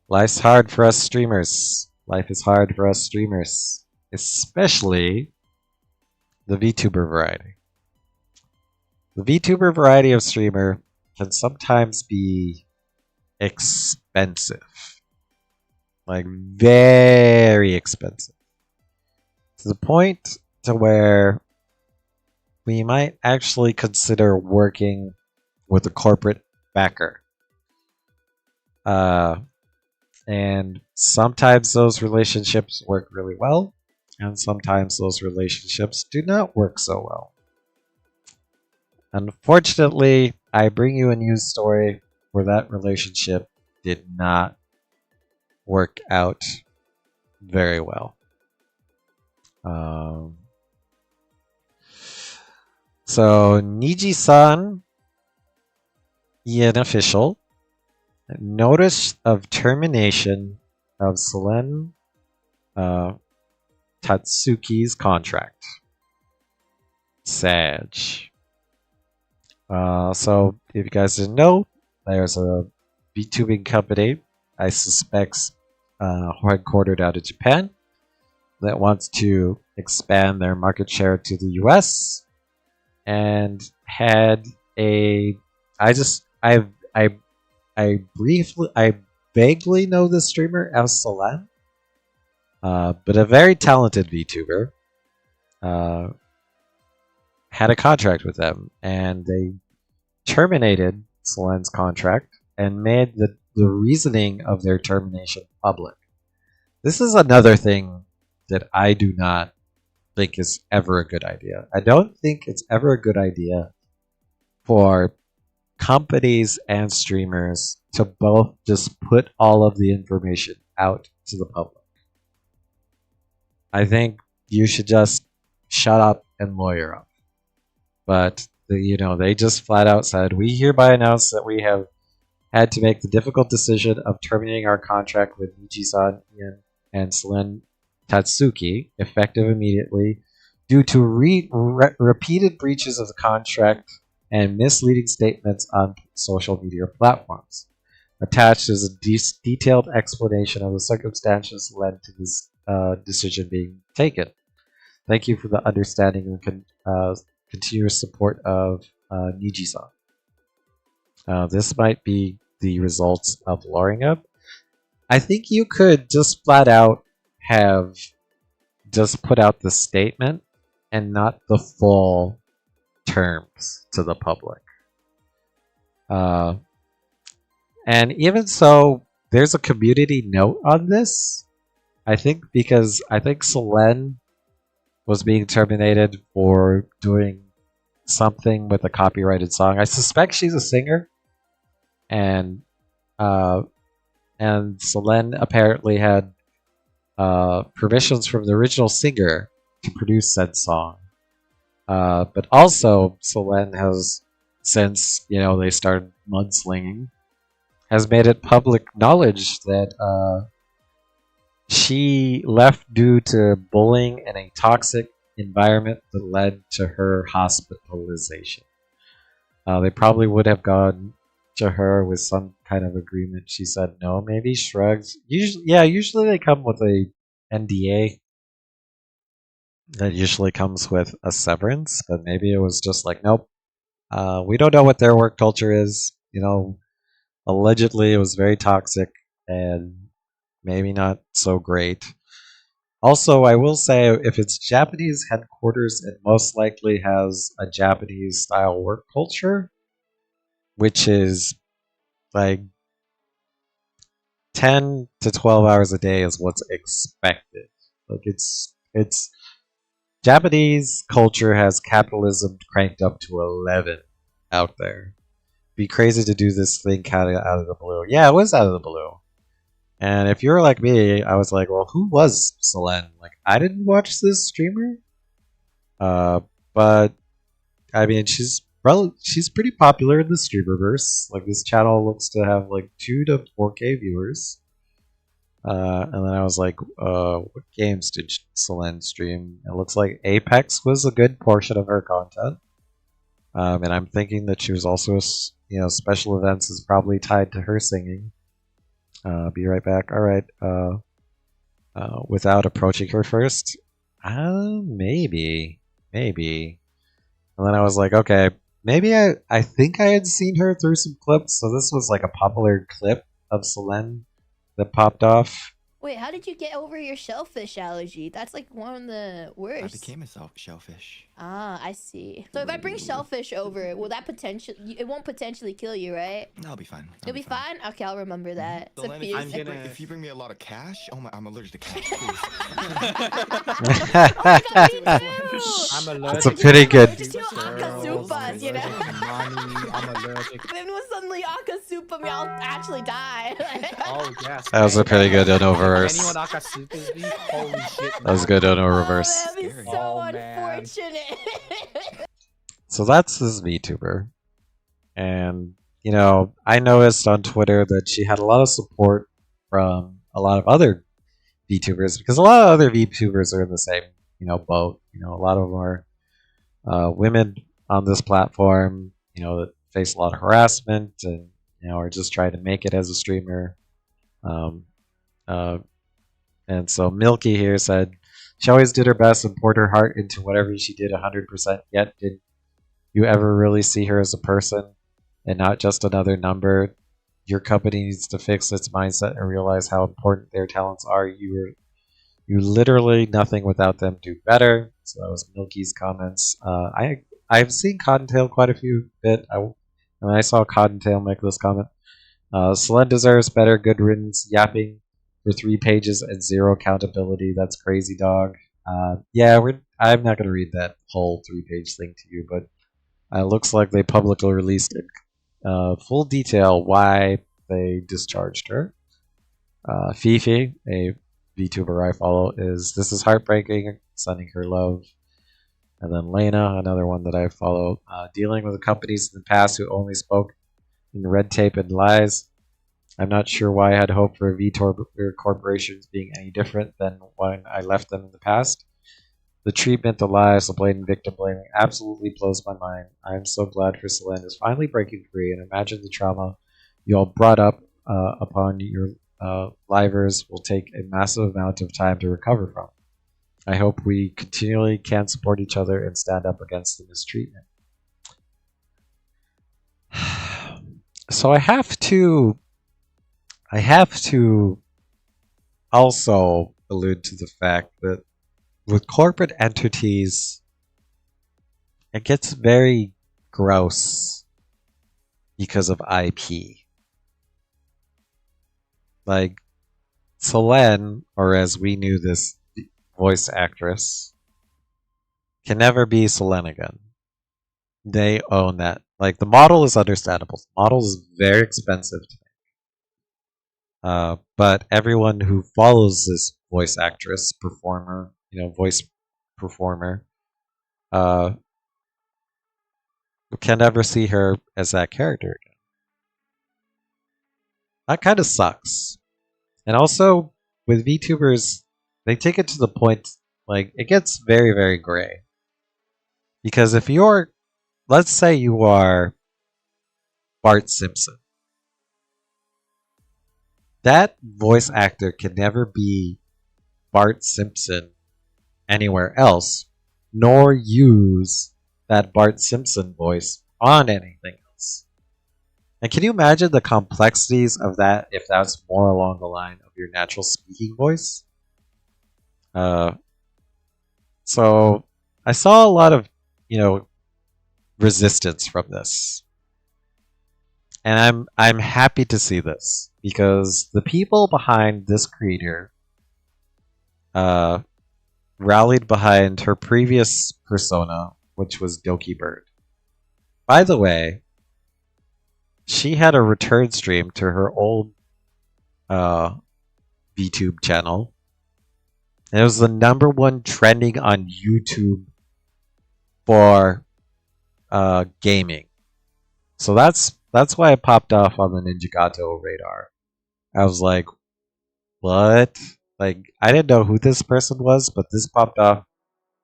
Life's hard for us streamers. Life is hard for us streamers, especially the VTuber variety. The VTuber variety of streamer can sometimes be expensive, like very expensive, to the point to where we might actually consider working with a corporate backer. Uh, and sometimes those relationships work really well, and sometimes those relationships do not work so well. Unfortunately, I bring you a news story where that relationship did not work out very well. Um, so Niji-san, an official, notice of termination of Selene Tatsuki's contract. Sag. So if you guys didn't know, there's a VTubing company, I suspect headquartered out of Japan, that wants to expand their market share to the US, and had a I vaguely know the streamer as Selene, but a very talented VTuber, had a contract with them, and they terminated Selene's contract and made the reasoning of their termination public. This is another thing that I do not think is ever a good idea. I don't think it's ever a good idea for companies and streamers to both just put all of the information out to the public. I think you should just shut up and lawyer up. But they just flat out said, "We hereby announce that we have had to make the difficult decision of terminating our contract with Nichi-san and Selene Tatsuki, effective immediately, due to repeated breaches of the contract and misleading statements on social media platforms. Attached is a detailed explanation of the circumstances led to this decision being taken. Thank you for the understanding and continuous support of Niji-san. This might be the results of lawyering up. I think you could just flat out have just put out the statement and not the full terms to the public. And even so, there's a community note on this. I think because I think Selene was being terminated for doing something with a copyrighted song. I suspect she's a singer, and Selene apparently had permissions from the original singer to produce said song. But also, Selene has, since they started mudslinging, has made it public knowledge that she left due to bullying in a toxic environment that led to her hospitalization. They probably would have gone to her with some kind of agreement. She said no, maybe shrugs. Usually they come with a NDA that usually comes with a severance, but maybe it was just like, nope, we don't know what their work culture is. Allegedly it was very toxic and maybe not so great. Also, I will say, if it's Japanese headquarters, it most likely has a Japanese style work culture, which is like 10 to 12 hours a day is what's expected. Like it's Japanese culture has capitalism cranked up to 11 out there. Be crazy to do this thing kind of out of the blue. Yeah, it was out of the blue. And if you're like me, I was like, well, who was Selene? Like, I didn't watch this streamer. But I mean, she's pretty popular in the streamerverse. Like, this channel looks to have like 2 to 4K viewers. And then I was like, what games did Selene stream? It looks like Apex was a good portion of her content. And I'm thinking that she was also, special events is probably tied to her singing. Be right back. All right. Without approaching her first. Maybe, maybe. And then I was like, okay, maybe I think I had seen her through some clips. So this was like a popular clip of Selene that popped off. Wait, how did you get over your shellfish allergy? That's like one of the worst. I became a shellfish. Ah, I see. So if I bring shellfish over, will that it won't potentially kill you, right? I'll be fine. You'll be fine? Okay, I'll remember that. So if you bring me a lot of cash, oh my, I'm allergic to cash. I'm allergic. That's a pretty good. Just akasupas, you know? I'm allergic. Then when suddenly akasupa me, I'll actually die. Oh yes. That was a pretty good Uno reverse. Anyone akasupas me? Holy shit. That was a good Uno reverse. Oh, that'd be so unfortunate. So that's this VTuber. And, you know, I noticed on Twitter that she had a lot of support from a lot of other VTubers because a lot of other VTubers are in the same, you know, boat. You know, a lot of them are women on this platform, you know, that face a lot of harassment and, you know, are just trying to make it as a streamer. And so Milky here said, she always did her best and poured her heart into whatever she did 100%, yet did you ever really see her as a person and not just another number? Your company needs to fix its mindset and realize how important their talents are. You literally nothing without them do better. So that was Milky's comments. I've seen Cottontail quite a few bit. And I saw Cottontail make this comment. Selene deserves better. Good riddance. Yapping for 3 pages and 0 accountability. That's crazy, dog. Yeah, I'm not going to read that whole 3-page thing to you, but it looks like they publicly released in full detail why they discharged her. Fifi, a VTuber I follow, this is heartbreaking, sending her love. And then Lena, another one that I follow, dealing with the companies in the past who only spoke in red tape and lies. I'm not sure why I had hoped for VTuber corporations being any different than when I left them in the past. The treatment, the lies, the blatant victim blaming absolutely blows my mind. I'm so glad for Selene is finally breaking free, and imagine the trauma you all brought up upon your livers will take a massive amount of time to recover from. I hope we continually can support each other and stand up against the mistreatment. So I have to also allude to the fact that with corporate entities, it gets very gross because of IP. Like, Selene, or as we knew this voice actress, can never be Selene again. They own that. Like, the model is understandable. The model is very expensive to make. But everyone who follows this voice actress, performer, you know, voice performer, can never see her as that character again. That kind of sucks. And also, with VTubers, they take it to the point, like, it gets very, very gray. Because if you're, let's say you are Bart Simpson, that voice actor can never be Bart Simpson anywhere else, nor use that Bart Simpson voice on anything else. And can you imagine the complexities of that if that's more along the line of your natural speaking voice? So I saw a lot of, you know, resistance from this. And I'm happy to see this because the people behind this creator rallied behind her previous persona, which was Dokibird. By the way, she had a return stream to her old VTube channel. And it was the #1 trending on YouTube for gaming. So that's why it popped off on the Ninjagoto radar. I was like, what? Like, I didn't know who this person was, but this popped off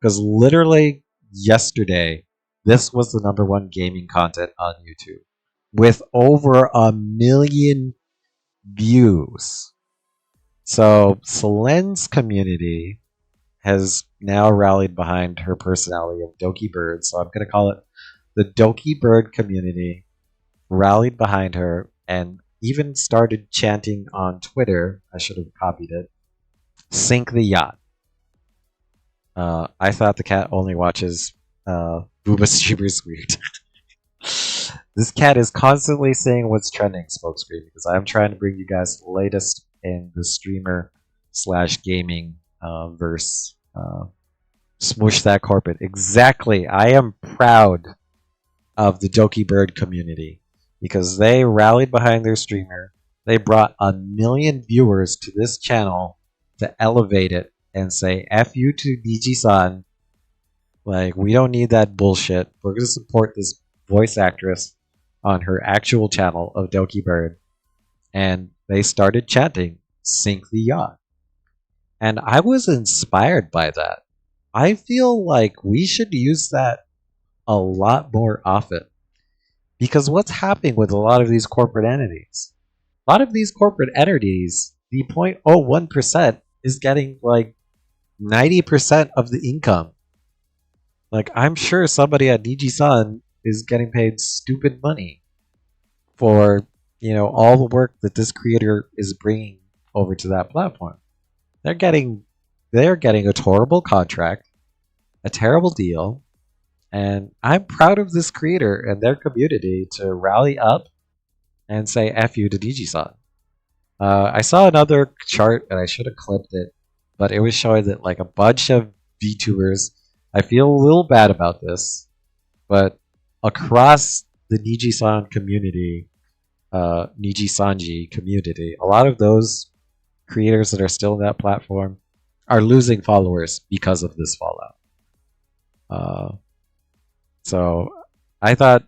because literally yesterday, this was the #1 gaming content on YouTube with over 1 million views. So Selen's community has now rallied behind her personality of Dokibird. So I'm going to call it the Dokibird community rallied behind her and even started chanting on Twitter. I should have copied it. Sink the yacht. I thought the cat only watches Booba streamers weird. This cat is constantly saying what's trending, smokescreen, because I'm trying to bring you guys the latest in the streamer slash gaming verse. Smoosh that corporate. Exactly. I am proud of the Dokibird community because they rallied behind their streamer. They brought 1 million viewers to this channel to elevate it and say F you to DG-san. Like, we don't need that bullshit. We're going to support this voice actress on her actual channel of Dokibird. And they started chanting, Sink the Yacht. And I was inspired by that. I feel like we should use that a lot more often. Because what's happening with a lot of these corporate entities? A lot of these corporate entities, the 0.01% is getting like 90% of the income. Like, I'm sure somebody at DG-Sun is getting paid stupid money for, all the work that this creator is bringing over to that platform. They're getting a horrible contract, a terrible deal, and I'm proud of this creator and their community to rally up and say F you to DG-San. I saw another chart and I should have clipped it, but it was showing that like a bunch of VTubers, I feel a little bad about this, but across the Niji-san community, Niji-sanji community, a lot of those creators that are still in that platform are losing followers because of this fallout. So I thought,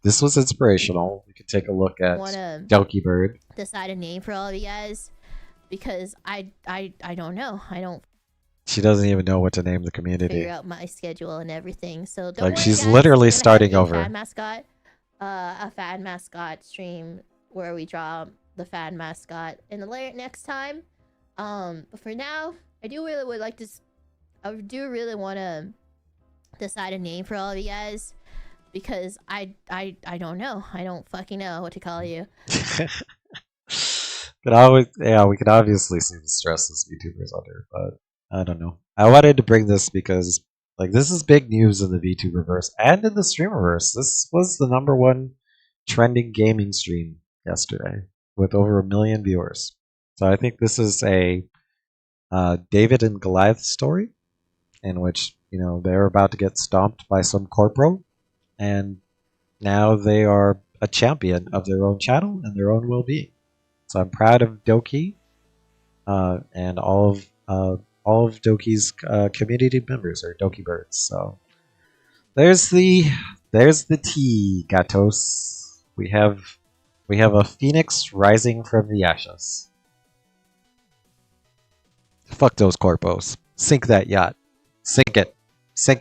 this was inspirational. We could take a look at Dokibird. Decide a name for all of you guys because I don't know. I don't She doesn't even know what to name the community. figure out my schedule and everything. So don't Like, worry, she's guys. literally We're gonna starting have over. a fan mascot stream where we draw the fan mascot in the layer next time. But for now, I do really want to decide a name for all of you guys because I don't know. I don't fucking know what to call you. We could obviously see the stress this VTuber's under, but I don't know. I wanted to bring this because, like, this is big news in the VTuberverse and in the streamerverse. This was the #1 trending gaming stream yesterday with over 1 million viewers. So I think this is a David and Goliath story in which, they're about to get stomped by some corporal, and now they are a champion of their own channel and their own well-being. So I'm proud of Doki and all of Doki's community members are Dokibirds. So there's the tea, Gatos. We have a phoenix rising from the ashes. Fuck those corpos. Sink that yacht. Sink it.